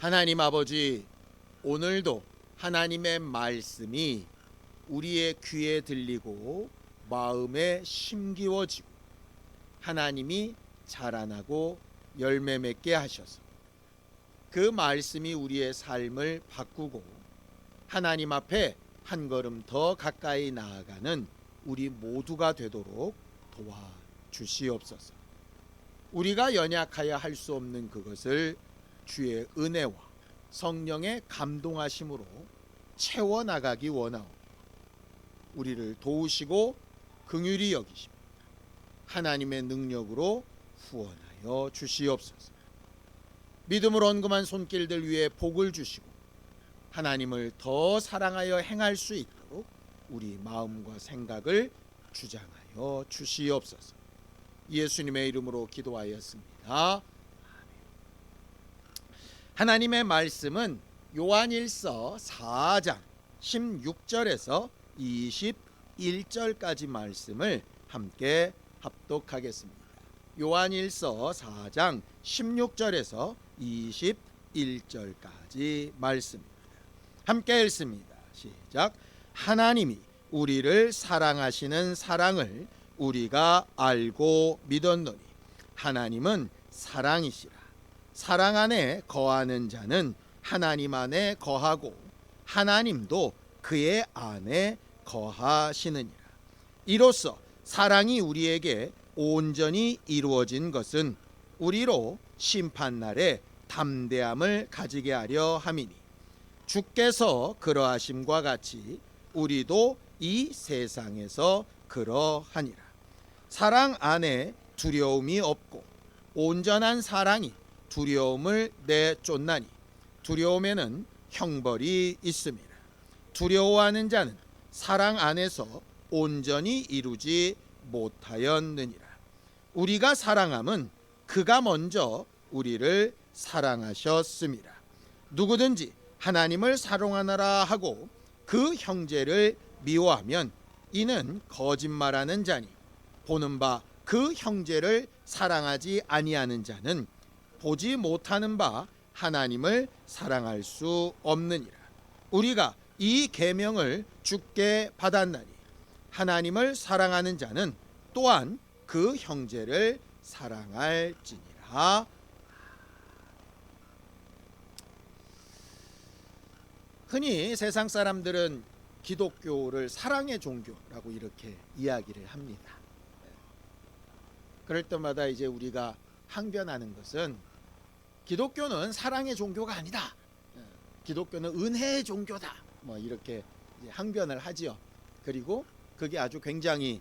하나님 아버지, 오늘도 하나님의 말씀이 우리의 귀에 들리고 마음에 심기워지고 하나님이 자라나고 열매 맺게 하셔서 그 말씀이 우리의 삶을 바꾸고 하나님 앞에 한 걸음 더 가까이 나아가는 우리 모두가 되도록 도와주시옵소서. 우리가 연약하여 할 수 없는 그것을 주의 은혜와 성령의 감동하심으로 채워나가기 원하오. 우리를 도우시고 긍휼히 여기시고 하나님의 능력으로 후원하여 주시옵소서. 믿음을 언금한 손길들 위에 복을 주시고 하나님을 더 사랑하여 행할 수 있도록 우리 마음과 생각을 주장하여 주시옵소서. 예수님의 이름으로 기도하였습니다. 하나님의 말씀은 요한일서 4장 16절에서 21절까지 말씀을 함께 합독하겠습니다. 요한일서 4장 16절에서 21절까지 말씀입니다. 함께 읽습니다. 시작. 하나님이 우리를 사랑하시는 사랑을 우리가 알고 믿었노니 하나님은 사랑이시라. 사랑 안에 거하는 자는 하나님 안에 거하고 하나님도 그의 안에 거하시느니라. 이로써 사랑이 우리에게 온전히 이루어진 것은 우리로 심판날에 담대함을 가지게 하려 함이니 주께서 그러하심과 같이 우리도 이 세상에서 그러하니라. 사랑 안에 두려움이 없고 온전한 사랑이 두려움을 내쫓나니 두려움에는 형벌이 있습니다. 두려워하는 자는 사랑 안에서 온전히 이루지 못하였느니라. 우리가 사랑함은 그가 먼저 우리를 사랑하셨습니다. 누구든지 하나님을 사랑하노라 하고 그 형제를 미워하면 이는 거짓말하는 자니 보는 바 그 형제를 사랑하지 아니하는 자는 보지 못하는 바 하나님을 사랑할 수 없느니라. 우리가 이 계명을 주께 받았나니 하나님을 사랑하는 자는 또한 그 형제를 사랑할지니라. 흔히 세상 사람들은 기독교를 사랑의 종교라고 이렇게 이야기를 합니다. 그럴 때마다 이제 우리가 항변하는 것은 기독교는 사랑의 종교가 아니다. 기독교는 은혜의 종교다. 뭐 이렇게 항변을 하지요. 그리고 그게 아주 굉장히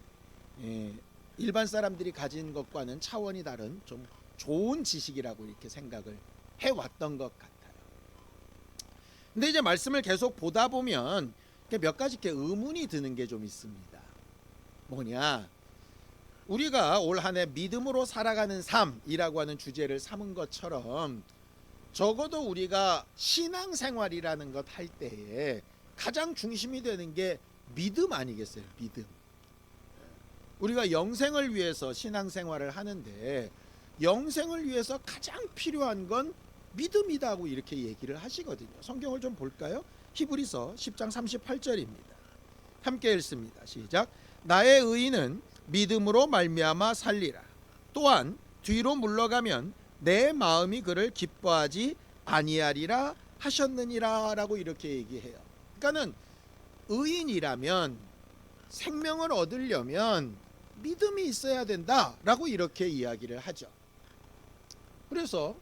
일반 사람들이 가진 것과는 차원이 다른 좀 좋은 지식이라고 이렇게 생각을 해왔던 것 같아요. 근데 이제 말씀을 계속 보다 보면 몇 가지 이렇게 의문이 드는 게 좀 있습니다. 뭐냐? 우리가 올 한 해 믿음으로 살아가는 삶이라고 하는 주제를 삼은 것처럼 적어도 우리가 신앙생활이라는 것 할 때에 가장 중심이 되는 게 믿음 아니겠어요? 믿음. 우리가 영생을 위해서 신앙생활을 하는데 영생을 위해서 가장 필요한 건 믿음이다고 이렇게 얘기를 하시거든요. 성경을 좀 볼까요? 히브리서 10장 38절입니다. 함께 읽습니다. 시작. 나의 의인은 믿음으로 말미암아 살리라. 또한 뒤로 물러가면 내 마음이 그를 기뻐하지 아니하리라 하셨느니라 라고 이렇게 얘기해요. 그러니까는 의인이라면 생명을 얻으려면 믿음이 있어야 된다라고 이렇게 이야기를 하죠. 그래서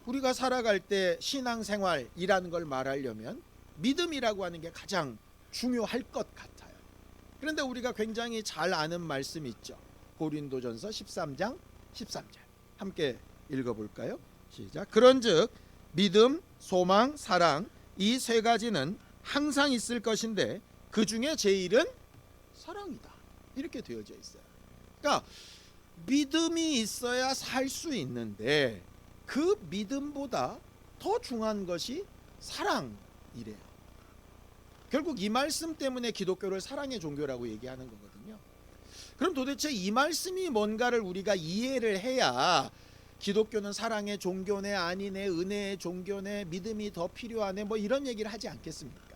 우리가 살아갈 때 신앙생활이라는 걸 말하려면 믿음이라고 하는 게 가장 중요할 것 같아요. 그런데 우리가 굉장히 잘 아는 말씀이 있죠. 고린도전서 13장 13절 함께 읽어볼까요? 시작. 그런즉 믿음, 소망, 사랑 이 세 가지는 항상 있을 것인데 그 중에 제일은 사랑이다. 이렇게 되어져 있어요. 그러니까 믿음이 있어야 살 수 있는데 그 믿음보다 더 중요한 것이 사랑이래요. 결국 이 말씀 때문에 기독교를 사랑의 종교라고 얘기하는 거거든요. 그럼 도대체 이 말씀이 뭔가를 우리가 이해를 해야 기독교는 사랑의 종교네, 아니네, 은혜의 종교네, 믿음이 더 필요하네, 뭐 이런 얘기를 하지 않겠습니까?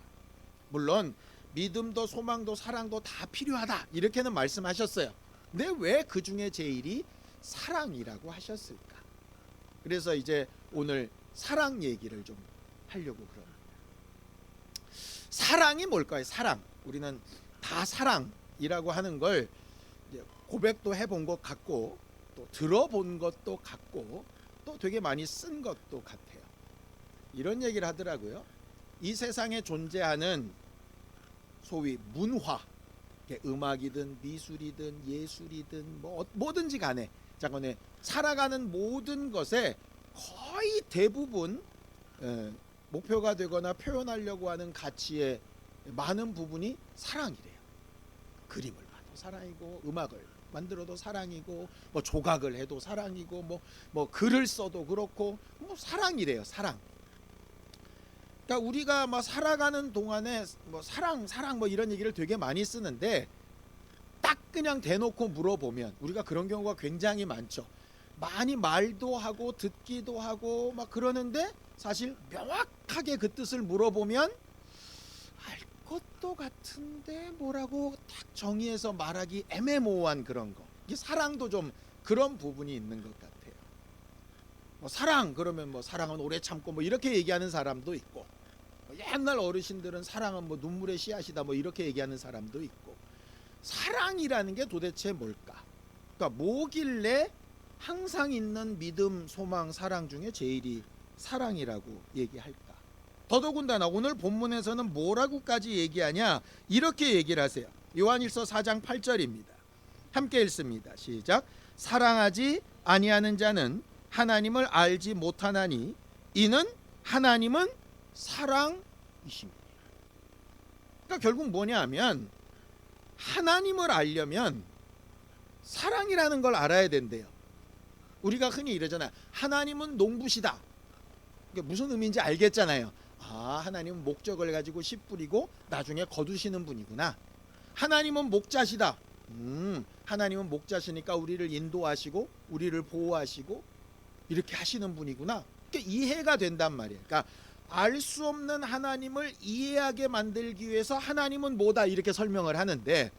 물론 믿음도 소망도 사랑도 다 필요하다 이렇게는 말씀하셨어요. 근데 왜 그 중에 제일이 사랑이라고 하셨을까? 그래서 이제 오늘 사랑 얘기를 좀 하려고 그럽니다. 사랑이 뭘까요? 사랑. 우리는 다 사랑이라고 하는 걸 고백도 해본 것 같고, 또 들어본 것도 같고, 또 되게 많이 쓴 것도 같아요. 이런 얘기를 하더라고요. 이 세상에 존재하는 소위 문화, 음악이든 미술이든 예술이든 뭐든지 간에 자간에 살아가는 모든 것에 거의 대부분 목표가 되거나 표현하려고 하는 가치의 많은 부분이 사랑이래요. 그림을 봐도 사랑이고, 음악을 만들어도 사랑이고, 뭐 조각을 해도 사랑이고, 뭐 글을 써도 그렇고, 뭐 사랑이래요. 사랑. 그러니까 우리가 막 살아가는 동안에 뭐 사랑 뭐 이런 얘기를 되게 많이 쓰는데, 딱 그냥 대놓고 물어보면 우리가 그런 경우가 굉장히 많죠. 많이 말도 하고 듣기도 하고 막 그러는데, 사실 명확하게 그 뜻을 물어보면 알 것도 같은데 뭐라고 딱 정의해서 말하기 애매모호한 그런 거. 이게 사랑도 좀 그런 부분이 있는 것 같아요. 뭐 사랑 그러면 뭐 사랑은 오래 참고 뭐 이렇게 얘기하는 사람도 있고, 옛날 어르신들은 사랑은 뭐 눈물의 씨앗이다 뭐 이렇게 얘기하는 사람도 있고, 사랑이라는 게 도대체 뭘까? 그러니까 뭐길래 항상 있는 믿음, 소망, 사랑 중에 제일이 사랑이라고 얘기할까? 더더군다나 오늘 본문에서는 뭐라고까지 얘기하냐? 이렇게 얘기를 하세요. 요한일서 4장 8절입니다. 함께 읽습니다. 시작. 사랑하지 아니하는 자는 하나님을 알지 못하나니 이는 하나님은 사랑이십니다. 그러니까 결국 뭐냐 하면, 하나님을 알려면 사랑이라는 걸 알아야 된대요. 우리가 흔히 이러잖아요. 하나님은 농부시다. 그게 무슨 의미인지 알겠잖아요. 아, 하나님은 목적을 가지고 씨 뿌리고 나중에 거두시는 분이구나. 하나님은 목자시다. 하나님은 목자시니까 우리를 인도하시고 우리를 보호하시고 이렇게 하시는 분이구나. 그러니까 이해가 된단 말이에요. 그러니까 알 수 없는 하나님을 이해하게 만들기 위해서 하나님은 뭐다 이렇게 설명을 하는데,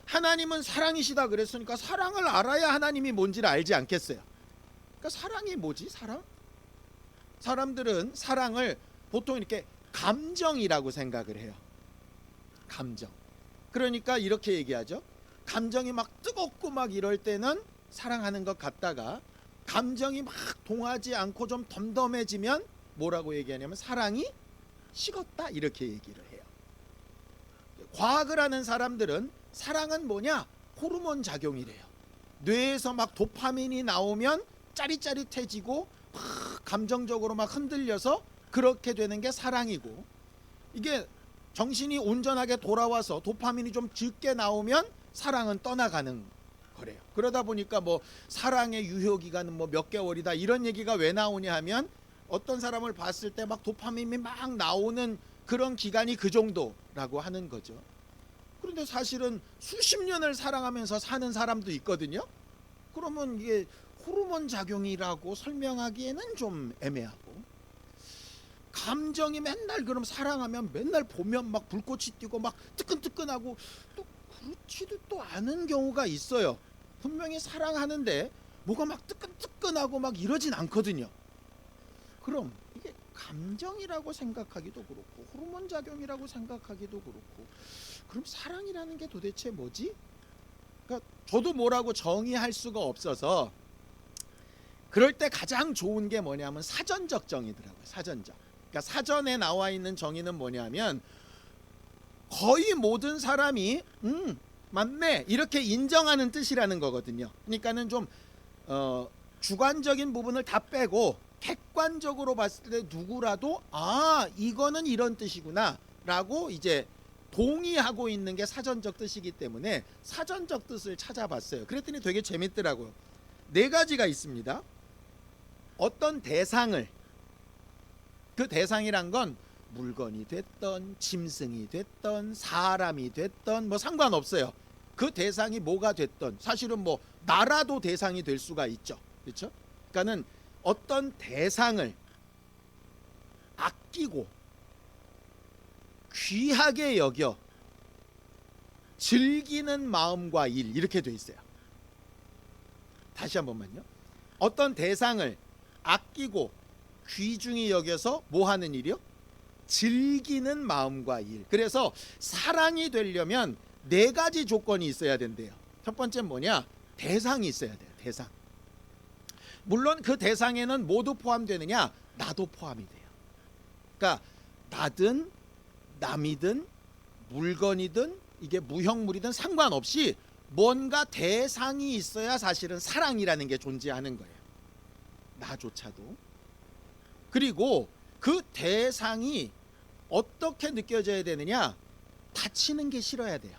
하나님은 사랑이시다 그랬으니까 사랑을 알아야 하나님이 뭔지를 알지 않겠어요? 그러니까 사랑이 뭐지? 사랑? 사람들은 사랑을 보통 이렇게 감정이라고 생각을 해요. 감정. 그러니까 이렇게 얘기하죠. 감정이 막 뜨겁고 막 이럴 때는 사랑하는 것 같다가, 감정이 막 동하지 않고 좀 덤덤해지면 뭐라고 얘기하냐면 사랑이 식었다 이렇게 얘기를 해요. 과학을 하는 사람들은 사랑은 뭐냐? 호르몬 작용이래요. 뇌에서 막 도파민이 나오면 짜릿짜릿해지고 막 감정적으로 막 흔들려서 그렇게 되는 게 사랑이고, 이게 정신이 온전하게 돌아와서 도파민이 좀 적게 나오면 사랑은 떠나가는 거래요. 그러다 보니까 뭐 사랑의 유효 기간은 뭐 몇 개월이다 이런 얘기가 왜 나오냐 하면, 어떤 사람을 봤을 때 막 도파민이 막 나오는 그런 기간이 그 정도라고 하는 거죠. 그런데 사실은 수십 년을 사랑하면서 사는 사람도 있거든요. 그러면 이게 호르몬 작용이라고 설명하기에는 좀 애매하고, 감정이 맨날 그럼 사랑하면 맨날 보면 막 불꽃이 튀고 막 뜨끈뜨끈하고, 또 그렇지도 또 않은 경우가 있어요. 분명히 사랑하는데 뭐가 막 뜨끈뜨끈하고 막 이러진 않거든요. 그럼 이게 감정이라고 생각하기도 그렇고 호르몬 작용이라고 생각하기도 그렇고, 그럼 사랑이라는 게 도대체 뭐지? 그러니까 저도 뭐라고 정의할 수가 없어서, 그럴 때 가장 좋은 게 뭐냐면 사전적 정의더라고요. 사전적. 그러니까 사전에 나와 있는 정의는 뭐냐면, 거의 모든 사람이 맞네 이렇게 인정하는 뜻이라는 거거든요. 그러니까는 좀 주관적인 부분을 다 빼고 객관적으로 봤을 때 누구라도 아 이거는 이런 뜻이구나 라고 이제 동의하고 있는 게 사전적 뜻이기 때문에 사전적 뜻을 찾아봤어요. 그랬더니 되게 재밌더라고요. 4가지가 있습니다. 어떤 대상을, 그 대상이란 건 물건이 됐던 짐승이 됐던 사람이 됐던 뭐 상관없어요. 그 대상이 뭐가 됐던, 사실은 뭐 나라도 대상이 될 수가 있죠. 그렇죠? 그러니까는 어떤 대상을 아끼고 귀하게 여겨 즐기는 마음과 일, 이렇게 돼 있어요. 다시 한 번만요. 어떤 대상을 아끼고 귀중히 여겨서 뭐 하는 일이요? 즐기는 마음과 일. 그래서 사랑이 되려면 네 가지 조건이 있어야 된대요. 첫 번째는 뭐냐? 대상이 있어야 돼요. 대상. 물론 그 대상에는 모두 포함되느냐? 나도 포함이 돼요. 그러니까 나든 남이든 물건이든 이게 무형물이든 상관없이 뭔가 대상이 있어야 사실은 사랑이라는 게 존재하는 거예요. 나조차도. 그리고 그 대상이 어떻게 느껴져야 되느냐? 다치는 게 싫어야 돼요.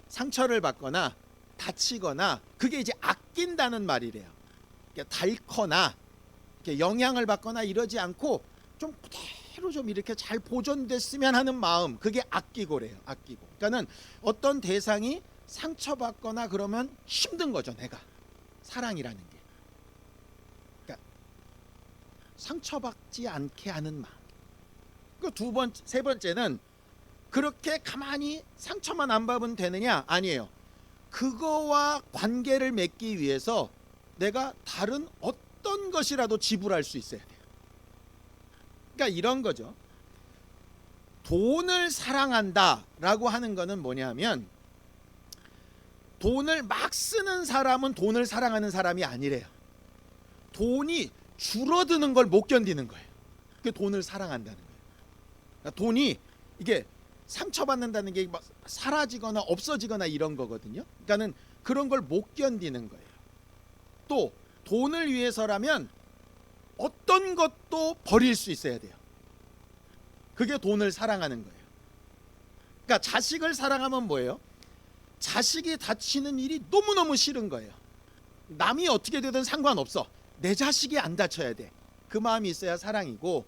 상처를 받거나 다치거나, 그게 이제 아낀다는 말이래요. 그러니까 닳거나 이렇게 영향을 받거나 이러지 않고 좀 그대로 좀 이렇게 잘 보존됐으면 하는 마음, 그게 아끼고래요. 아끼고. 그러니까는 어떤 대상이 상처받거나 그러면 힘든 거죠. 내가 사랑이라는 게. 그러니까 상처받지 않게 하는 마음. 그 세 번째는 그렇게 가만히 상처만 안 받으면 되느냐? 아니에요. 그거와 관계를 맺기 위해서 내가 다른 어떤 것이라도 지불할 수 있어야 돼요. 그러니까 이런 거죠. 돈을 사랑한다라고 하는 거는 뭐냐면, 돈을 막 쓰는 사람은 돈을 사랑하는 사람이 아니래요. 돈이 줄어드는 걸 못 견디는 거예요. 그게 돈을 사랑한다는 거예요. 그러니까 돈이 이게 상처받는다는 게 막 사라지거나 없어지거나 이런 거거든요. 그러니까는 그런 걸 못 견디는 거예요. 또 돈을 위해서라면 어떤 것도 버릴 수 있어야 돼요. 그게 돈을 사랑하는 거예요. 그러니까 자식을 사랑하면 뭐예요? 자식이 다치는 일이 너무너무 싫은 거예요. 남이 어떻게 되든 상관없어. 내 자식이 안 다쳐야 돼. 그 마음이 있어야 사랑이고,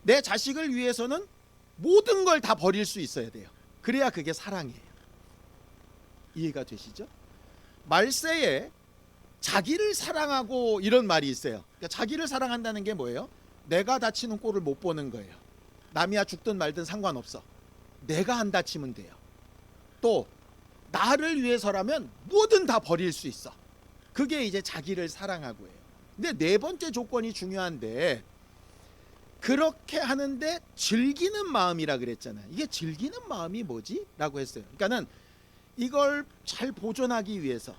내 자식을 위해서는 모든 걸 다 버릴 수 있어야 돼요. 그래야 그게 사랑이에요. 이해가 되시죠? 말세에 자기를 사랑하고 이런 말이 있어요. 그러니까 자기를 사랑한다는 게 뭐예요? 내가 다치는 꼴을 못 보는 거예요. 남이야 죽든 말든 상관없어. 내가 안 다치면 돼요. 또 나를 위해서라면 뭐든 다 버릴 수 있어. 그게 이제 자기를 사랑하고 해요. 근데 네 번째 조건이 중요한데, 그렇게 하는데 즐기는 마음이라 그랬잖아요. 이게 즐기는 마음이 뭐지? 라고 했어요. 그러니까는 이걸 잘 보존하기 위해서,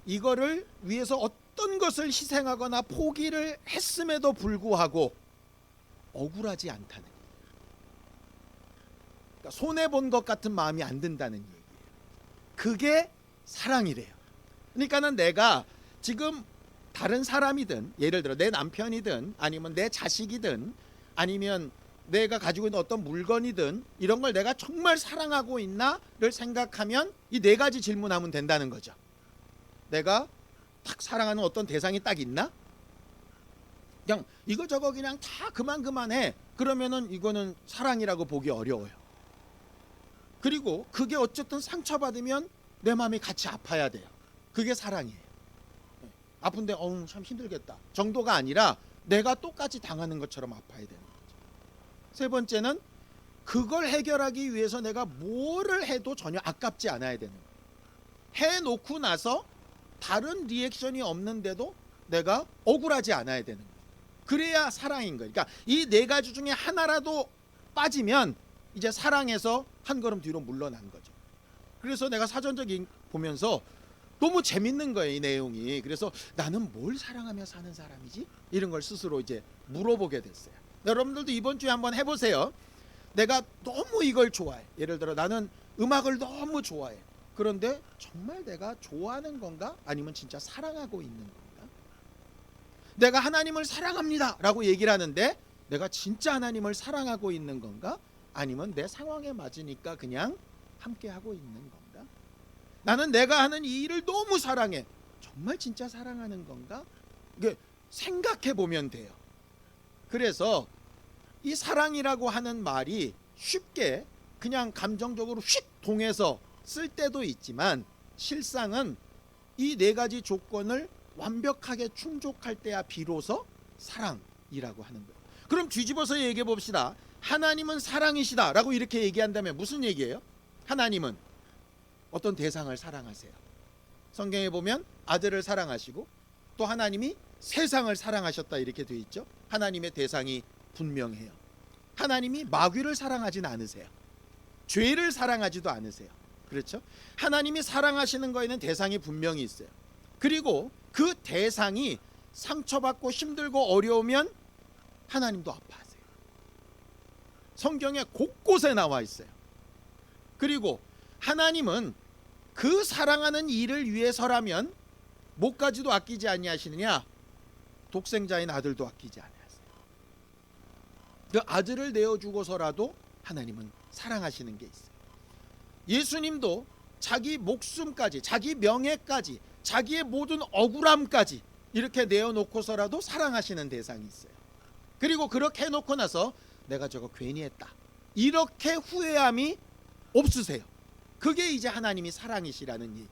이거를 위해서 어떤 것을 희생하거나 포기를 했음에도 불구하고 억울하지 않다는 거예요. 그러니까 손해본 것 같은 마음이 안 든다는 얘기예요. 그게 사랑이래요. 그러니까는 내가 지금 다른 사람이든, 예를 들어 내 남편이든 아니면 내 자식이든 아니면 내가 가지고 있는 어떤 물건이든, 이런 걸 내가 정말 사랑하고 있나를 생각하면 이 네 가지 질문하면 된다는 거죠. 내가 딱 사랑하는 어떤 대상이 딱 있나? 그냥 이거저거 그냥 다 그만해. 그러면은 이거는 사랑이라고 보기 어려워요. 그리고 그게 어쨌든 상처받으면 내 마음이 같이 아파야 돼요. 그게 사랑이에요. 아픈데 참 힘들겠다 정도가 아니라 내가 똑같이 당하는 것처럼 아파야 되는 거죠. 세 번째는 그걸 해결하기 위해서 내가 뭐를 해도 전혀 아깝지 않아야 되는 거예요. 해놓고 나서 다른 리액션이 없는데도 내가 억울하지 않아야 되는 거예요. 그래야 사랑인 거예요. 그러니까 이 네 가지 중에 하나라도 빠지면 이제 사랑에서 한 걸음 뒤로 물러난 거죠. 그래서 내가 사전적인 보면서 너무 재밌는 거예요, 이 내용이. 그래서 나는 뭘 사랑하며 사는 사람이지? 이런 걸 스스로 이제 물어보게 됐어요. 여러분들도 이번 주에 한번 해보세요. 내가 너무 이걸 좋아해. 예를 들어 나는 음악을 너무 좋아해. 그런데 정말 내가 좋아하는 건가? 아니면 진짜 사랑하고 있는 건가? 내가 하나님을 사랑합니다 라고 얘기를 하는데 내가 진짜 하나님을 사랑하고 있는 건가? 아니면 내 상황에 맞으니까 그냥 함께하고 있는 건가? 나는 내가 하는 이 일을 너무 사랑해. 정말 진짜 사랑하는 건가? 이게 생각해 보면 돼요. 그래서 이 사랑이라고 하는 말이 쉽게 그냥 감정적으로 휙 통해서 쓸 때도 있지만, 실상은 이 네 가지 조건을 완벽하게 충족할 때야 비로소 사랑이라고 하는 거예요. 그럼 뒤집어서 얘기해 봅시다. 하나님은 사랑이시다 라고 이렇게 얘기한다면 무슨 얘기예요? 하나님은 어떤 대상을 사랑하세요. 성경에 보면 아들을 사랑하시고 또 하나님이 세상을 사랑하셨다 이렇게 되어 있죠. 하나님의 대상이 분명해요. 하나님이 마귀를 사랑하진 않으세요. 죄를 사랑하지도 않으세요. 그렇죠? 하나님이 사랑하시는 거에는 대상이 분명히 있어요. 그리고 그 대상이 상처받고 힘들고 어려우면 하나님도 아파하세요. 성경에 곳곳에 나와 있어요. 그리고 하나님은 그 사랑하는 이를 위해서라면 목까지도 아끼지 아니하시느냐? 독생자인 아들도 아끼지 아니하세요. 그 아들을 내어주고서라도 하나님은 사랑하시는 게 있어요. 예수님도 자기 목숨까지, 자기 명예까지, 자기의 모든 억울함까지 이렇게 내어놓고서라도 사랑하시는 대상이 있어요. 그리고 그렇게 해놓고 나서 내가 저거 괜히 했다 이렇게 후회함이 없으세요. 그게 이제 하나님이 사랑이시라는 얘기예요.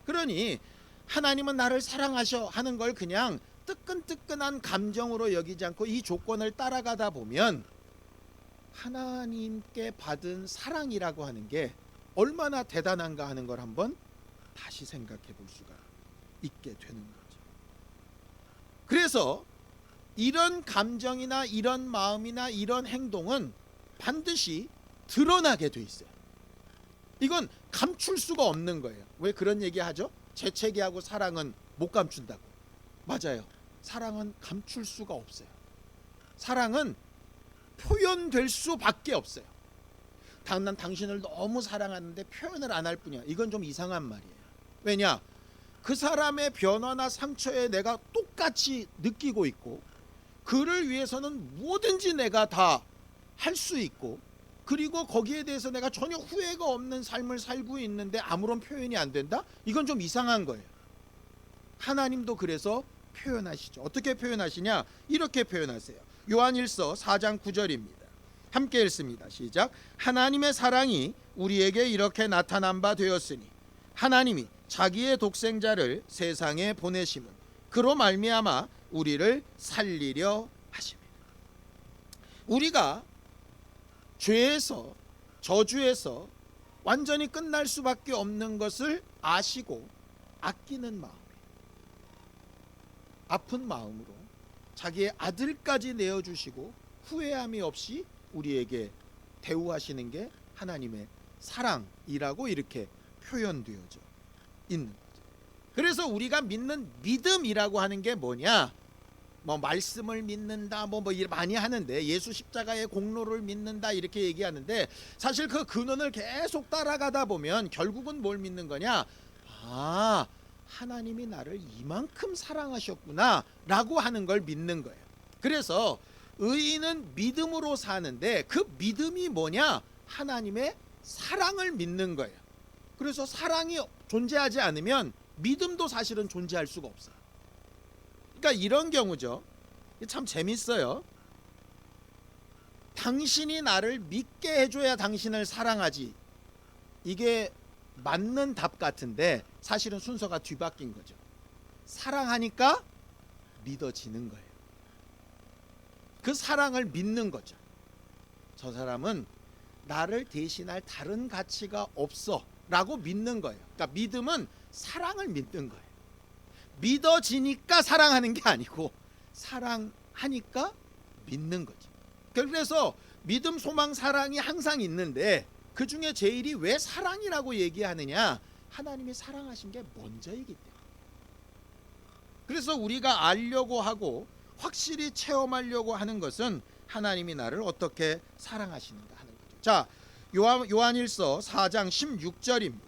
그러니 하나님은 나를 사랑하셔 하는 걸 그냥 뜨끈뜨끈한 감정으로 여기지 않고 이 조건을 따라가다 보면 하나님께 받은 사랑이라고 하는 게 얼마나 대단한가 하는 걸 한번 다시 생각해 볼 수가 있게 되는 거죠. 그래서 이런 감정이나 이런 마음이나 이런 행동은 반드시 드러나게 돼 있어요. 이건 감출 수가 없는 거예요. 왜 그런 얘기 하죠? 재채기하고 사랑은 못 감춘다고. 맞아요. 사랑은 감출 수가 없어요. 사랑은 표현될 수밖에 없어요. 난 당신을 너무 사랑하는데 표현을 안 할 뿐이야. 이건 좀 이상한 말이에요. 왜냐? 그 사람의 변화나 상처에 내가 똑같이 느끼고 있고 그를 위해서는 뭐든지 내가 다 할 수 있고 그리고 거기에 대해서 내가 전혀 후회가 없는 삶을 살고 있는데 아무런 표현이 안 된다? 이건 좀 이상한 거예요. 하나님도 그래서 표현하시죠. 어떻게 표현하시냐? 이렇게 표현하세요. 요한일서 4장 9절입니다. 함께 읽습니다. 시작. 하나님의 사랑이 우리에게 이렇게 나타난 바 되었으니 하나님이 자기의 독생자를 세상에 보내심은 그로 말미암아 우리를 살리려 하십니다. 우리가 죄에서 저주에서 완전히 끝날 수밖에 없는 것을 아시고 아끼는 마음, 아픈 마음으로 자기의 아들까지 내어주시고 후회함이 없이 우리에게 대우하시는 게 하나님의 사랑이라고 이렇게 표현되어져 있는 거죠. 그래서 우리가 믿는 믿음이라고 하는 게 뭐냐? 뭐 말씀을 믿는다 뭐 많이 하는데 예수 십자가의 공로를 믿는다 이렇게 얘기하는데 사실 그 근원을 계속 따라가다 보면 결국은 뭘 믿는 거냐? 아, 하나님이 나를 이만큼 사랑하셨구나 라고 하는 걸 믿는 거예요. 그래서 의인은 믿음으로 사는데 그 믿음이 뭐냐? 하나님의 사랑을 믿는 거예요. 그래서 사랑이 존재하지 않으면 믿음도 사실은 존재할 수가 없어요. 그러니까 이런 경우죠. 참 재밌어요. 당신이 나를 믿게 해줘야 당신을 사랑하지. 이게 맞는 답 같은데 사실은 순서가 뒤바뀐 거죠. 사랑하니까 믿어지는 거예요. 그 사랑을 믿는 거죠. 저 사람은 나를 대신할 다른 가치가 없어 라고 믿는 거예요. 그러니까 믿음은 사랑을 믿는 거예요. 믿어지니까 사랑하는 게 아니고 사랑하니까 믿는 거죠. 그래서 믿음, 소망, 사랑이 항상 있는데 그 중에 제일이 왜 사랑이라고 얘기하느냐? 하나님이 사랑하신 게 먼저이기 때문에. 그래서 우리가 알려고 하고 확실히 체험하려고 하는 것은 하나님이 나를 어떻게 사랑하시는가 하는 거죠. 자, 요한일서 4장 16절입니다.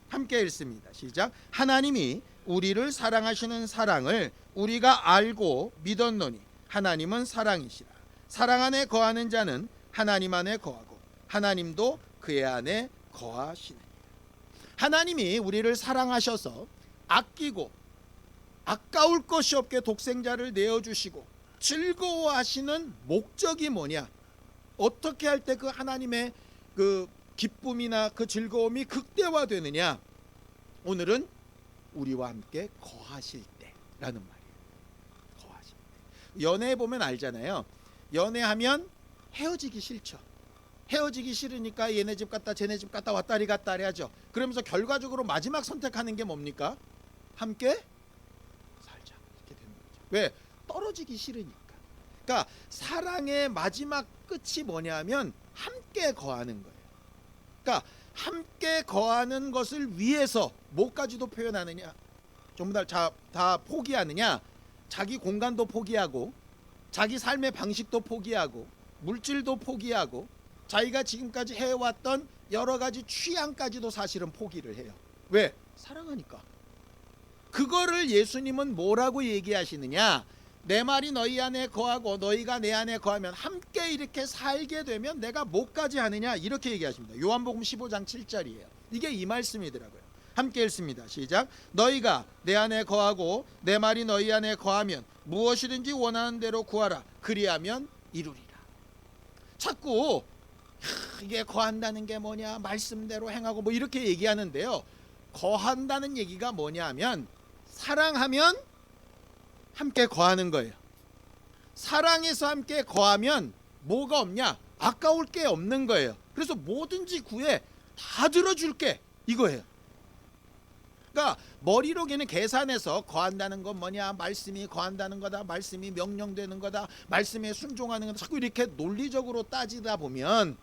함께 읽습니다. 시작. 하나님이 우리를 사랑하시는 사랑을 우리가 알고 믿었노니 하나님은 사랑이시라. 사랑 안에 거하는 자는 하나님 안에 거하고 하나님도 그의 안에 거하시느니라. 하나님이 우리를 사랑하셔서 아끼고 아까울 것이 없게 독생자를 내어주시고 즐거워하시는 목적이 뭐냐? 어떻게 할 때 그 하나님의 그 기쁨이나 그 즐거움이 극대화되느냐? 오늘은 우리와 함께 거하실 때라는 말이에요. 거하실 때. 연애해 보면 알잖아요. 연애하면 헤어지기 싫죠. 헤어지기 싫으니까 얘네 집 갔다 쟤네 집 갔다 왔다리 갔다리 하죠. 그러면서 결과적으로 마지막 선택하는 게 뭡니까? 함께 살자 이렇게 되는 거죠. 왜? 떨어지기 싫으니까. 그러니까 사랑의 마지막 끝이 뭐냐면 함께 거하는 거예요. 그러니까 함께 거하는 것을 위해서 뭐까지도 표현하느냐? 전부 다 포기하느냐? 자기 공간도 포기하고 자기 삶의 방식도 포기하고 물질도 포기하고 자기가 지금까지 해왔던 여러 가지 취향까지도 사실은 포기를 해요. 왜? 사랑하니까. 그거를 예수님은 뭐라고 얘기하시느냐? 내 말이 너희 안에 거하고 너희가 내 안에 거하면 함께 이렇게 살게 되면 내가 뭐까지 하느냐? 이렇게 얘기하십니다. 요한복음 15장 7절이에요. 이게 이 말씀이더라고요. 함께 읽습니다. 시작. 너희가 내 안에 거하고 내 말이 너희 안에 거하면 무엇이든지 원하는 대로 구하라. 그리하면 이루리라. 자꾸 이게 거한다는 게 뭐냐? 말씀대로 행하고 뭐 이렇게 얘기하는데요. 거한다는 얘기가 뭐냐 하면 사랑하면 함께 거하는 거예요. 사랑해서 함께 거하면 뭐가 없냐? 아까울 게 없는 거예요. 그래서 뭐든지 구해 다 들어줄게 이거예요. 그러니까 머리로 걔는 계산해서 거한다는 건 뭐냐? 말씀이 거한다는 거다. 말씀이 명령되는 거다. 말씀에 순종하는 거다. 자꾸 이렇게 논리적으로 따지다 보면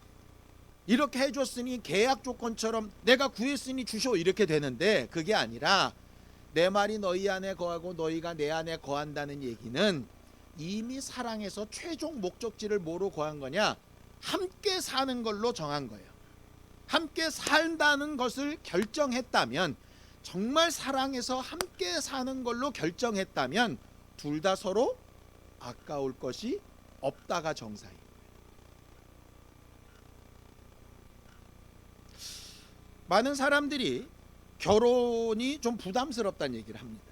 이렇게 해줬으니 계약 조건처럼 내가 구했으니 주셔 이렇게 되는데 그게 아니라 내 말이 너희 안에 거하고 너희가 내 안에 거한다는 얘기는 이미 사랑해서 최종 목적지를 뭐로 거한 거냐? 함께 사는 걸로 정한 거예요. 함께 산다는 것을 결정했다면 정말 사랑해서 함께 사는 걸로 결정했다면 둘 다 서로 아까울 것이 없다가 정사예요. 많은 사람들이 결혼이 좀 부담스럽다는 얘기를 합니다.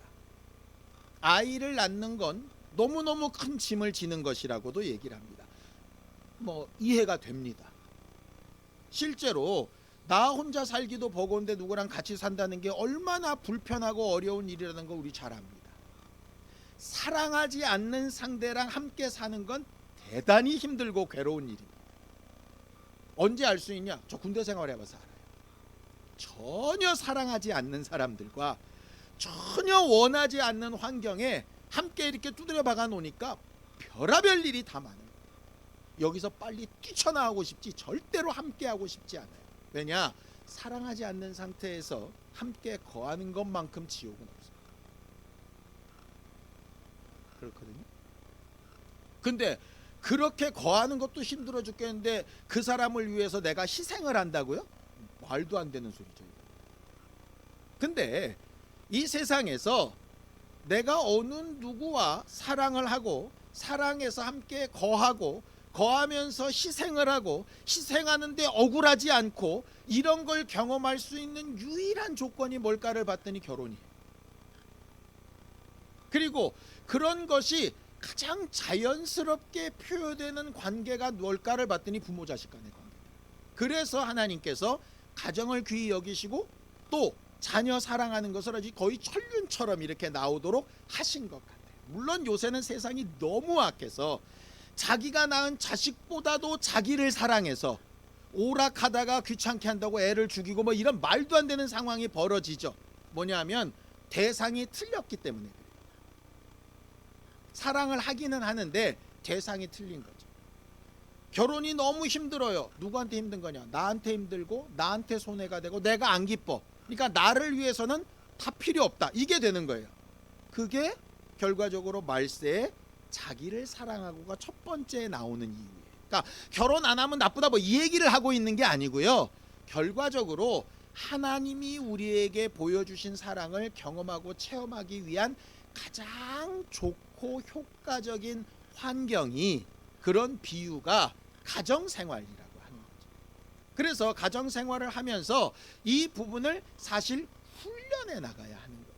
아이를 낳는 건 너무너무 큰 짐을 지는 것이라고도 얘기를 합니다. 뭐 이해가 됩니다. 실제로 나 혼자 살기도 버거운데 누구랑 같이 산다는 게 얼마나 불편하고 어려운 일이라는 거 우리 잘 압니다. 사랑하지 않는 상대랑 함께 사는 건 대단히 힘들고 괴로운 일입니다. 언제 알 수 있냐? 저 군대 생활 해봐서 알아요. 전혀 사랑하지 않는 사람들과 전혀 원하지 않는 환경에 함께 이렇게 두드려 박아 놓으니까 별의별 일이 다 많아요. 여기서 빨리 뛰쳐나오고 싶지 절대로 함께 하고 싶지 않아요. 왜냐? 사랑하지 않는 상태에서 함께 거하는 것만큼 지옥은 없어요. 그렇거든요. 근데 그렇게 거하는 것도 힘들어 죽겠는데 그 사람을 위해서 내가 희생을 한다고요? 말도 안 되는 소리죠. 근데 이 세상에서 내가 어느 누구와 사랑을 하고 사랑해서 함께 거하고 거하면서 희생을 하고 희생하는데 억울하지 않고 이런 걸 경험할 수 있는 유일한 조건이 뭘까를 봤더니 결혼이에요. 그리고 그런 것이 가장 자연스럽게 표현되는 관계가 뭘까를 봤더니 부모 자식 간의 관계. 그래서 하나님께서 가정을 귀히 여기시고 또 자녀 사랑하는 것을 아주 거의 천륜처럼 이렇게 나오도록 하신 것 같아요. 물론 요새는 세상이 너무 악해서 자기가 낳은 자식보다도 자기를 사랑해서 오락하다가 귀찮게 한다고 애를 죽이고 뭐 이런 말도 안 되는 상황이 벌어지죠. 뭐냐면 대상이 틀렸기 때문에 그래요. 사랑을 하기는 하는데 대상이 틀린 거죠. 결혼이 너무 힘들어요. 누구한테 힘든 거냐? 나한테 힘들고 나한테 손해가 되고 내가 안 기뻐. 그러니까 나를 위해서는 다 필요 없다. 이게 되는 거예요. 그게 결과적으로 말세에 자기를 사랑하고가 첫 번째에 나오는 이유예요. 그러니까 결혼 안 하면 나쁘다 뭐 이 얘기를 하고 있는 게 아니고요. 결과적으로 하나님이 우리에게 보여주신 사랑을 경험하고 체험하기 위한 가장 좋고 효과적인 환경이 그런 비유가 가정생활이라고 하는 거죠. 그래서 가정생활을 하면서 이 부분을 사실 훈련해 나가야 하는 거예요.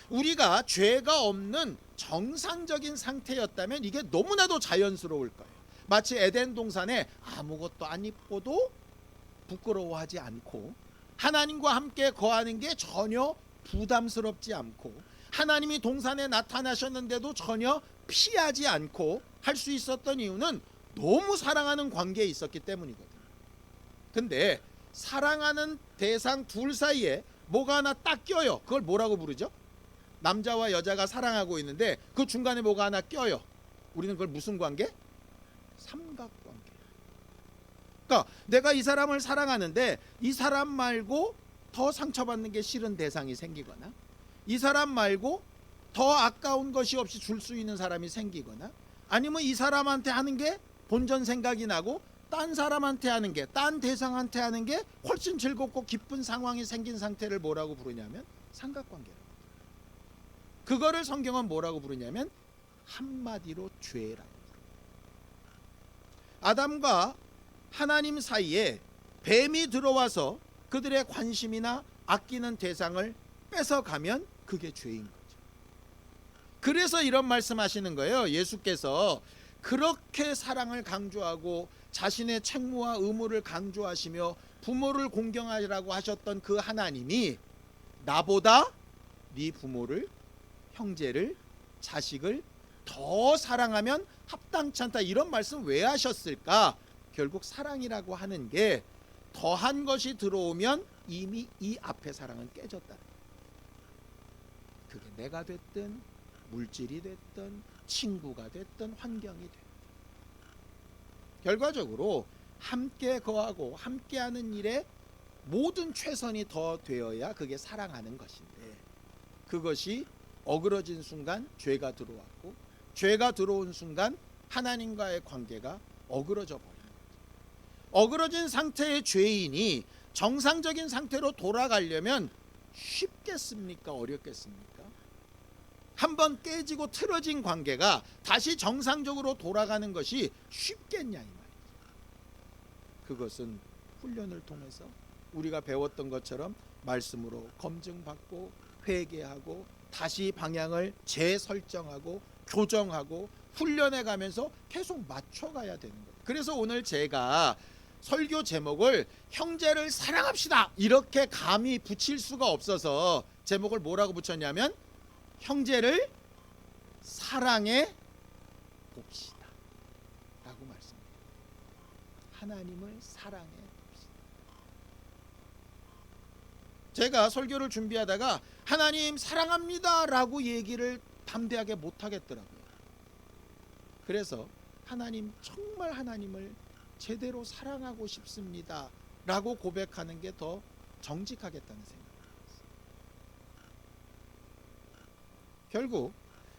우리가 죄가 없는 정상적인 상태였다면 이게 너무나도 자연스러울 거예요. 마치 에덴 동산에 아무것도 안 입고도 부끄러워하지 않고 하나님과 함께 거하는 게 전혀 부담스럽지 않고 하나님이 동산에 나타나셨는데도 전혀 피하지 않고 할 수 있었던 이유는 너무 사랑하는 관계에 있었기 때문이거든요. 근데 사랑하는 대상 둘 사이에 뭐가 하나 딱 껴요. 그걸 뭐라고 부르죠? 남자와 여자가 사랑하고 있는데 그 중간에 뭐가 하나 껴요. 우리는 그걸 무슨 관계? 삼각관계. 그러니까 내가 이 사람을 사랑하는데 이 사람 말고 더 상처받는 게 싫은 대상이 생기거나 이 사람 말고 더 아까운 것이 없이 줄 수 있는 사람이 생기거나 아니면 이 사람한테 하는 게 본전 생각이 나고 딴 사람한테 하는 게 딴 대상한테 하는 게 훨씬 즐겁고 기쁜 상황이 생긴 상태를 뭐라고 부르냐면 삼각관계라고. 그거를 성경은 뭐라고 부르냐면 한마디로 죄라고 부릅니다. 아담과 하나님 사이에 뱀이 들어와서 그들의 관심이나 아끼는 대상을 뺏어가면 그게 죄인 거죠. 그래서 이런 말씀하시는 거예요. 예수께서 그렇게 사랑을 강조하고 자신의 책무와 의무를 강조하시며 부모를 공경하라고 하셨던 그 하나님이 나보다 네 부모를, 형제를, 자식을 더 사랑하면 합당치 않다, 이런 말씀 왜 하셨을까? 결국 사랑이라고 하는 게 더한 것이 들어오면 이미 이 앞의 사랑은 깨졌다. 그게 내가 됐든 물질이 됐든 친구가 됐든 환경이 됐든 결과적으로 함께 거하고 함께하는 일에 모든 최선이 더 되어야 그게 사랑하는 것인데 그것이 어그러진 순간 죄가 들어왔고 죄가 들어온 순간 하나님과의 관계가 어그러져 버린 거죠. 어그러진 상태의 죄인이 정상적인 상태로 돌아가려면 쉽겠습니까? 어렵겠습니까? 한번 깨지고 틀어진 관계가 다시 정상적으로 돌아가는 것이 쉽겠냐 이 말이죠. 그것은 훈련을 통해서 우리가 배웠던 것처럼 말씀으로 검증받고 회개하고 다시 방향을 재설정하고 교정하고 훈련해 가면서 계속 맞춰가야 되는 거예요. 그래서 오늘 제가 설교 제목을 형제를 사랑합시다 이렇게 감히 붙일 수가 없어서 제목을 뭐라고 붙였냐면 형제를 사랑해 봅시다 라고 말씀합니다. 하나님을 사랑해 봅시다. 제가 설교를 준비하다가 하나님 사랑합니다 라고 얘기를 담대하게 못하겠더라고요. 그래서 하나님, 정말 하나님을 제대로 사랑하고 싶습니다 라고 고백하는 게 더 정직하겠다는 생각입니다. 결국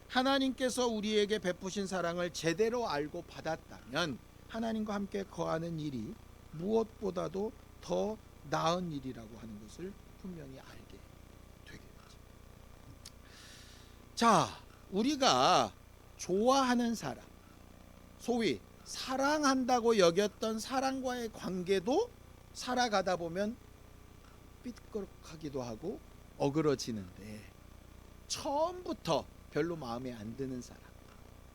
하나님께서 우리에게 베푸신 사랑을 제대로 알고 받았다면 하나님과 함께 거하는 일이 무엇보다도 더 나은 일이라고 하는 것을 분명히 알게 되겠죠. 자, 우리가 좋아하는 사람, 소위 사랑한다고 여겼던 사람과의 관계도 살아가다 보면 삐걱하기도 하고 어그러지는데 처음부터 별로 마음에 안 드는 사람,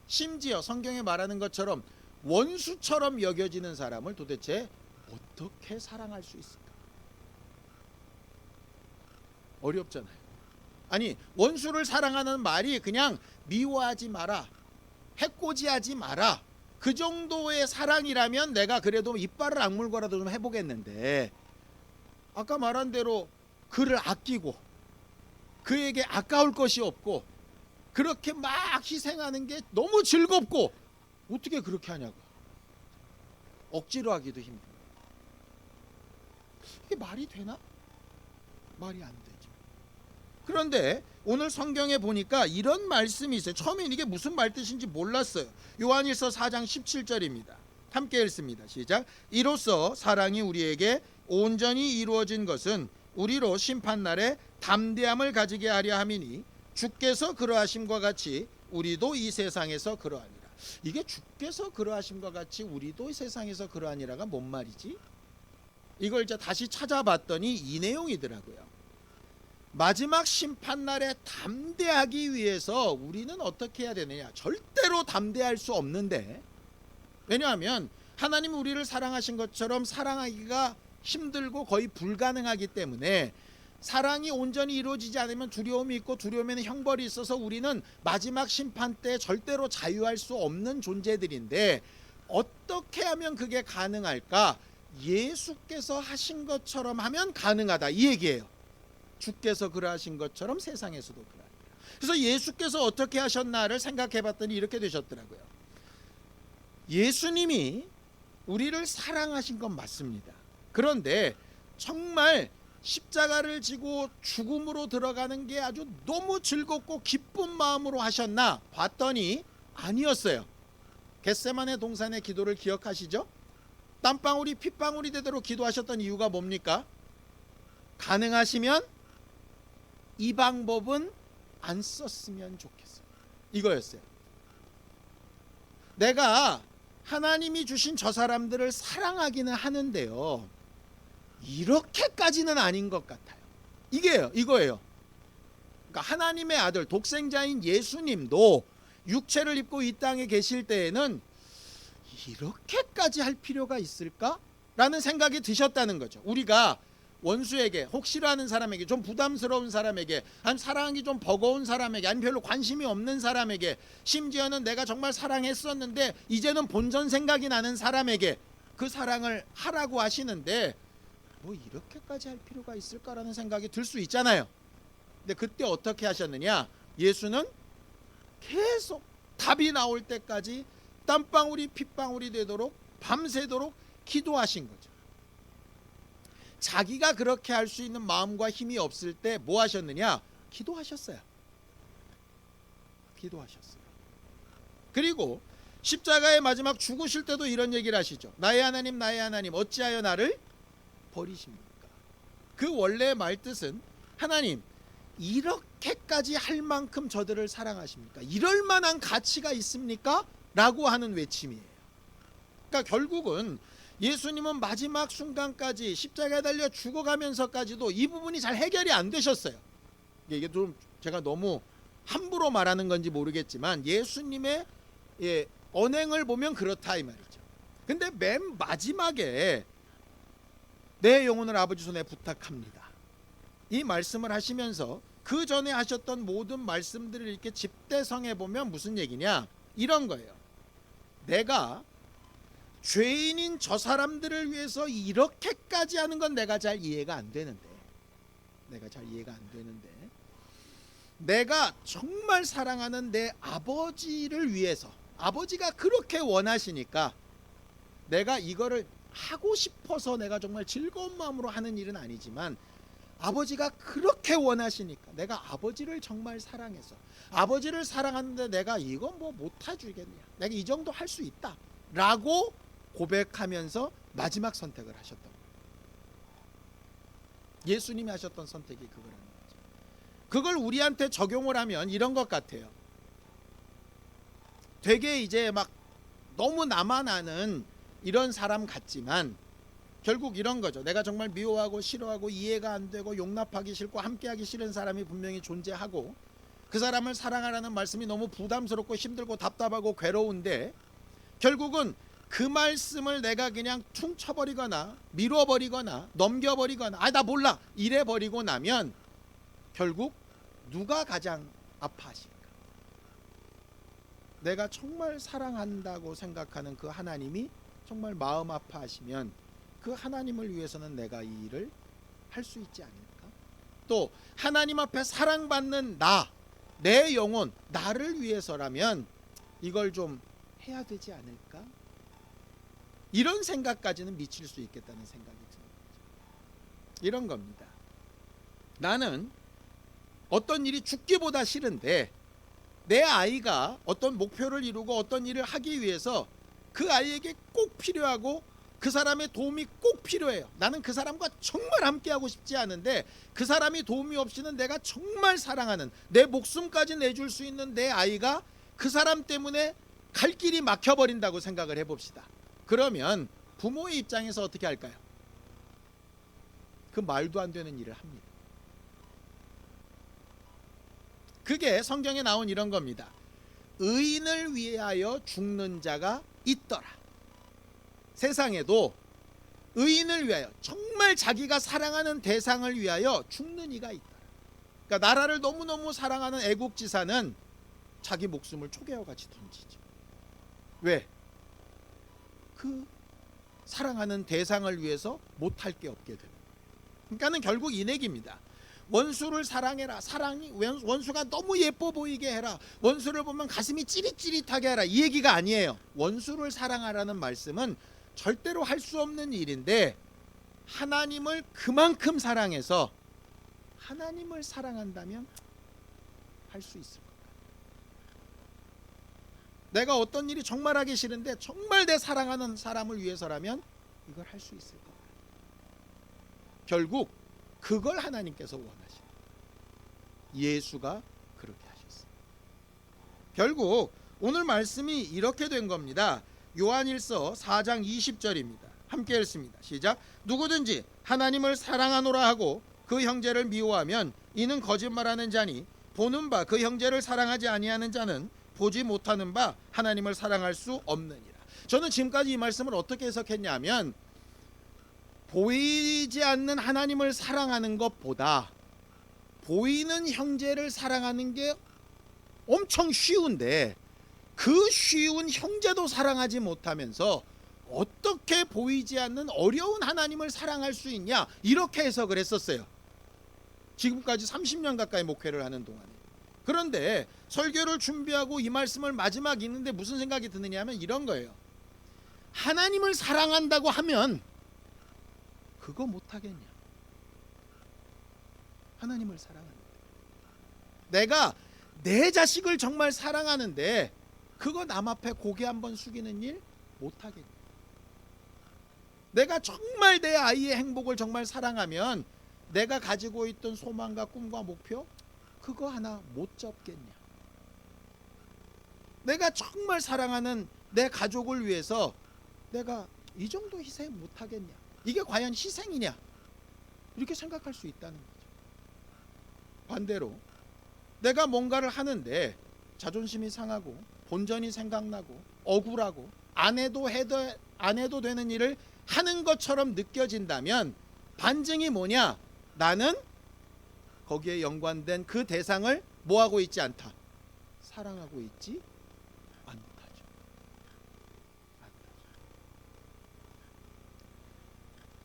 심지어 성경에 말하는 것처럼 원수처럼 여겨지는 사람을 도대체 어떻게 사랑할 수 있을까? 어렵잖아요. 아니, 원수를 사랑하는 말이 그냥 미워하지 마라, 해코지하지 마라, 그 정도의 사랑이라면 내가 그래도 이빨을 악물고라도 좀 해보겠는데 아까 말한 대로 그를 아끼고 그에게 아까울 것이 없고 그렇게 막 희생하는 게 너무 즐겁고 어떻게 그렇게 하냐고. 억지로 하기도 힘들어. 이게 말이 되나? 말이 안 되죠. 그런데 오늘 성경에 보니까 이런 말씀이 있어요. 처음엔 이게 무슨 말 뜻인지 몰랐어요. 요한일서 4장 17절입니다. 함께 읽습니다. 시작. 이로써 사랑이 우리에게 온전히 이루어진 것은 우리로 심판날에 담대함을 가지게 하려 함이니 주께서 그러하심과 같이 우리도 이 세상에서 그러하니라. 이게 주께서 그러하심과 같이 우리도 이 세상에서 그러하니라가 뭔 말이지? 이걸 이제 다시 찾아봤더니 이 내용이더라고요. 마지막 심판날에 담대하기 위해서 우리는 어떻게 해야 되느냐? 절대로 담대할 수 없는데, 왜냐하면 하나님이 우리를 사랑하신 것처럼 사랑하기가 힘들고 거의 불가능하기 때문에 사랑이 온전히 이루어지지 않으면 두려움이 있고, 두려움에는 형벌이 있어서 우리는 마지막 심판 때 절대로 자유할 수 없는 존재들인데, 어떻게 하면 그게 가능할까? 예수께서 하신 것처럼 하면 가능하다, 이 얘기예요. 주께서 그러하신 것처럼 세상에서도 그러하리라. 그래서 예수께서 어떻게 하셨나를 생각해 봤더니 이렇게 되셨더라고요. 예수님이 우리를 사랑하신 건 맞습니다. 그런데 정말 십자가를 지고 죽음으로 들어가는 게 아주 너무 즐겁고 기쁜 마음으로 하셨나 봤더니 아니었어요. 겟세마네 동산의 기도를 기억하시죠? 땀방울이 핏방울이 되도록 기도하셨던 이유가 뭡니까? 가능하시면 이 방법은 안 썼으면 좋겠어요, 이거였어요. 내가 하나님이 주신 저 사람들을 사랑하기는 하는데요, 이렇게까지는 아닌 것 같아요. 이거예요. 그러니까 하나님의 아들 독생자인 예수님도 육체를 입고 이 땅에 계실 때에는 이렇게까지 할 필요가 있을까? 라는 생각이 드셨다는 거죠. 우리가 원수에게, 혹 싫어하는 사람에게, 좀 부담스러운 사람에게, 아니면 사랑하기 좀 버거운 사람에게, 아니면 별로 관심이 없는 사람에게, 심지어는 내가 정말 사랑했었는데 이제는 본전 생각이 나는 사람에게 그 사랑을 하라고 하시는데 뭐 이렇게까지 할 필요가 있을까라는 생각이 들 수 있잖아요. 근데 그때 어떻게 하셨느냐? 예수는 계속 답이 나올 때까지 땀방울이 핏방울이 되도록 밤새도록 기도하신 거죠. 자기가 그렇게 할 수 있는 마음과 힘이 없을 때 뭐 하셨느냐? 기도하셨어요. 그리고 십자가의 마지막 죽으실 때도 이런 얘기를 하시죠. 나의 하나님, 나의 하나님, 어찌하여 나를 버리십니까? 그 원래의 말뜻은, 하나님 이렇게까지 할 만큼 저들을 사랑하십니까? 이럴 만한 가치가 있습니까? 라고 하는 외침이에요. 그러니까 결국은 예수님은 마지막 순간까지 십자가에 달려 죽어가면서까지도 이 부분이 잘 해결이 안 되셨어요. 이게 좀 제가 너무 함부로 말하는 건지 모르겠지만 예수님의 언행을 보면 그렇다 이 말이죠. 근데 맨 마지막에 내 영혼을 아버지 손에 부탁합니다, 이 말씀을 하시면서 그 전에 하셨던 모든 말씀들을 이렇게 집대성해 보면 무슨 얘기냐? 이런 거예요. 내가 죄인인 저 사람들을 위해서 이렇게까지 하는 건 내가 잘 이해가 안 되는데, 내가 정말 사랑하는 내 아버지를 위해서, 아버지가 그렇게 원하시니까 내가 이거를 하고 싶어서 내가 정말 즐거운 마음으로 하는 일은 아니지만 아버지가 그렇게 원하시니까 내가 아버지를 정말 사랑해서, 아버지를 사랑하는데 내가 이건 뭐 못해주겠냐, 내가 이 정도 할 수 있다 라고 고백하면서 마지막 선택을 하셨던 거예요. 예수님이 하셨던 선택이 그거라는 거죠. 그걸 우리한테 적용을 하면 이런 것 같아요. 되게 이제 막 너무 나만 아는 이런 사람 같지만 결국 이런 거죠. 내가 정말 미워하고 싫어하고 이해가 안 되고 용납하기 싫고 함께하기 싫은 사람이 분명히 존재하고, 그 사람을 사랑하라는 말씀이 너무 부담스럽고 힘들고 답답하고 괴로운데, 결국은 그 말씀을 내가 그냥 퉁 쳐버리거나 밀어버리거나 넘겨버리거나 나 몰라 이래버리고 나면 결국 누가 가장 아파하실까? 내가 정말 사랑한다고 생각하는 그 하나님이 정말 마음 아파하시면 그 하나님을 위해서는 내가 이 일을 할 수 있지 않을까? 또 하나님 앞에 사랑받는 내 영혼, 나를 위해서라면 이걸 좀 해야 되지 않을까? 이런 생각까지는 미칠 수 있겠다는 생각이 드는 거죠. 이런 겁니다. 나는 어떤 일이 죽기보다 싫은데 내 아이가 어떤 목표를 이루고 어떤 일을 하기 위해서 그 아이에게 꼭 필요하고 그 사람의 도움이 꼭 필요해요. 나는 그 사람과 정말 함께하고 싶지 않은데 그 사람이 도움이 없이는 내가 정말 사랑하는, 내 목숨까지 내줄 수 있는 내 아이가 그 사람 때문에 갈 길이 막혀버린다고 생각을 해봅시다. 그러면 부모의 입장에서 어떻게 할까요? 그 말도 안 되는 일을 합니다. 그게 성경에 나온 이런 겁니다. 의인을 위하여 죽는 자가 있더라. 세상에도 의인을 위하여, 정말 자기가 사랑하는 대상을 위하여 죽는 이가 있다. 그러니까 나라를 너무너무 사랑하는 애국지사는 자기 목숨을 초계와 같이 던지죠. 왜? 그 사랑하는 대상을 위해서 못할 게 없게 됩니다. 그러니까는 결국 이 얘기입니다. 원수를 사랑해라. 사랑이 원수가 너무 예뻐 보이게 해라. 원수를 보면 가슴이 찌릿찌릿하게 해라. 이 얘기가 아니에요. 원수를 사랑하라는 말씀은 절대로 할 수 없는 일인데, 하나님을 그만큼 사랑해서 하나님을 사랑한다면 할 수 있을 것 같아요. 내가 어떤 일이 정말 하기 싫은데 정말 내 사랑하는 사람을 위해서라면 이걸 할 수 있을 것 같아요. 결국 그걸 하나님께서 원하시는, 예수가 그렇게 하셨어요. 결국 오늘 말씀이 이렇게 된 겁니다. 요한일서 4장 20절입니다. 함께 읽습니다. 시작. 누구든지 하나님을 사랑하노라 하고 그 형제를 미워하면 이는 거짓말하는 자니, 보는 바 그 형제를 사랑하지 아니하는 자는 보지 못하는 바 하나님을 사랑할 수 없느니라. 저는 지금까지 이 말씀을 어떻게 해석했냐면, 보이지 않는 하나님을 사랑하는 것보다 보이는 형제를 사랑하는 게 엄청 쉬운데, 그 쉬운 형제도 사랑하지 못하면서 어떻게 보이지 않는 어려운 하나님을 사랑할 수 있냐, 이렇게 해석을 했었어요. 지금까지 30년 가까이 목회를 하는 동안에. 그런데 설교를 준비하고 이 말씀을 마지막 읽는데 무슨 생각이 드느냐 하면 이런 거예요. 하나님을 사랑한다고 하면 그거 못하겠냐? 하나님을 사랑하는데, 내가 내 자식을 정말 사랑하는데 그거 남 앞에 고개 한번 숙이는 일 못하겠냐? 내가 정말 내 아이의 행복을 정말 사랑하면 내가 가지고 있던 소망과 꿈과 목표 그거 하나 못 접겠냐? 내가 정말 사랑하는 내 가족을 위해서 내가 이 정도 희생 못하겠냐? 이게 과연 희생이냐? 이렇게 생각할 수 있다는 거죠. 반대로 내가 뭔가를 하는데 자존심이 상하고 본전이 생각나고 억울하고 안 해도 되는 일을 하는 것처럼 느껴진다면 반증이 뭐냐? 나는 거기에 연관된 그 대상을 뭐하고 있지 않다? 사랑하고 있지 않다죠.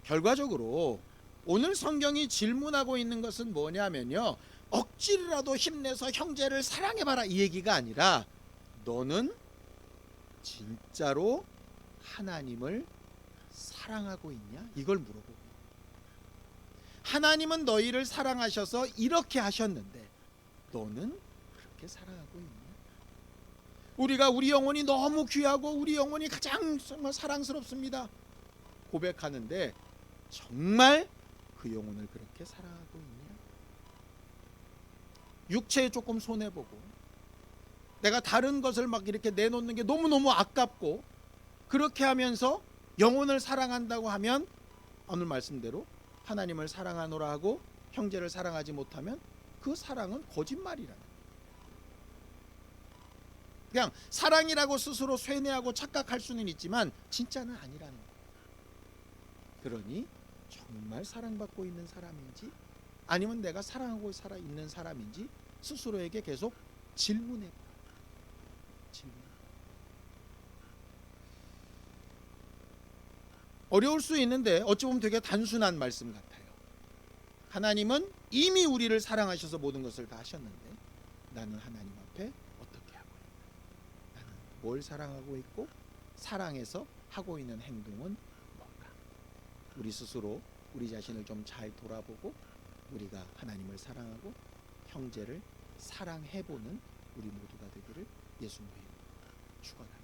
결과적으로 오늘 성경이 질문하고 있는 것은 뭐냐면요, 억지로라도 힘내서 형제를 사랑해봐라 이 얘기가 아니라, 너는 진짜로 하나님을 사랑하고 있냐? 이걸 물어보고, 하나님은 너희를 사랑하셔서 이렇게 하셨는데 너는 그렇게 사랑하고 있냐? 우리가 우리 영혼이 너무 귀하고 우리 영혼이 가장 정말 사랑스럽습니다 고백하는데 정말 그 영혼을 그렇게 사랑하고 있냐? 육체에 조금 손해보고 내가 다른 것을 막 이렇게 내놓는 게 너무너무 아깝고, 그렇게 하면서 영혼을 사랑한다고 하면 오늘 말씀대로 하나님을 사랑하노라 하고 형제를 사랑하지 못하면 그 사랑은 거짓말이라는, 그냥 사랑이라고 스스로 쇠뇌하고 착각할 수는 있지만 진짜는 아니라는 거예요. 그러니 정말 사랑받고 있는 사람인지 아니면 내가 사랑하고 살아 있는 사람인지 스스로에게 계속 질문해. 어려울 수 있는데 어찌 보면 되게 단순한 말씀 같아요. 하나님은 이미 우리를 사랑하셔서 모든 것을 다 하셨는데 나는 하나님 앞에 어떻게 하고 있나? 나는 뭘 사랑하고 있고 사랑해서 하고 있는 행동은 뭔가? 우리 스스로 우리 자신을 좀 잘 돌아보고 우리가 하나님을 사랑하고 형제를 사랑해보는 우리 모두가 되기를 예수님의 이름으로 축원합니다.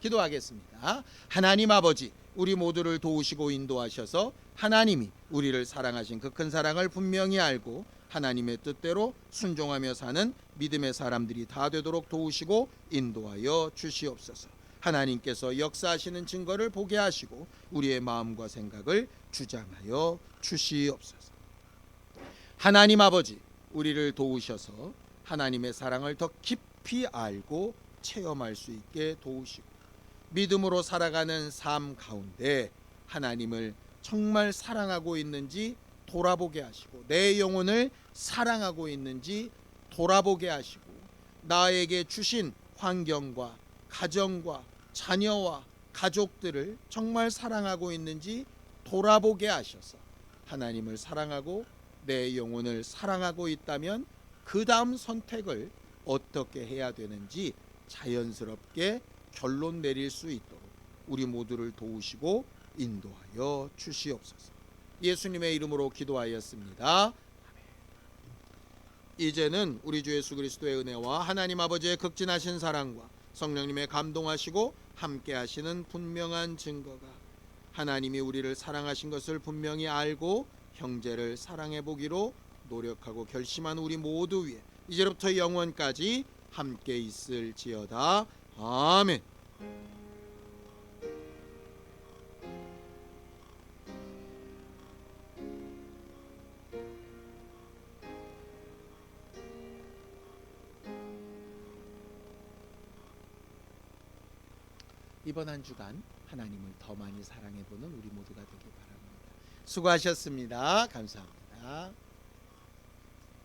기도하겠습니다. 하나님 아버지, 우리 모두를 도우시고 인도하셔서 하나님이 우리를 사랑하신 그 큰 사랑을 분명히 알고 하나님의 뜻대로 순종하며 사는 믿음의 사람들이 다 되도록 도우시고 인도하여 주시옵소서. 하나님께서 역사하시는 증거를 보게 하시고 우리의 마음과 생각을 주장하여 주시옵소서. 하나님 아버지, 우리를 도우셔서 하나님의 사랑을 더 깊이 알고 체험할 수 있게 도우시고 믿음으로 살아가는 삶 가운데 하나님을 정말 사랑하고 있는지 돌아보게 하시고, 내 영혼을 사랑하고 있는지 돌아보게 하시고, 나에게 주신 환경과 가정과 자녀와 가족들을 정말 사랑하고 있는지 돌아보게 하셔서, 하나님을 사랑하고 내 영혼을 사랑하고 있다면 그 다음 선택을 어떻게 해야 되는지 자연스럽게 결론 내릴 수 있도록 우리 모두를 도우시고 인도하여 주시옵소서. 예수님의 이름으로 기도하였습니다. 아멘. 이제는 우리 주 예수 그리스도의 은혜와 하나님 아버지의 극진하신 사랑과 성령님의 감동하시고 함께 하시는 분명한 증거가, 하나님이 우리를 사랑하신 것을 분명히 알고 형제를 사랑해 보기로 노력하고 결심한 우리 모두 위에 이제부터 영원까지 함께 있을지어다. 아멘. 이번 한 주간 하나님을 더 많이 사랑해 보는 우리 모두가 되길 바랍니다. 수고하셨습니다. 감사합니다.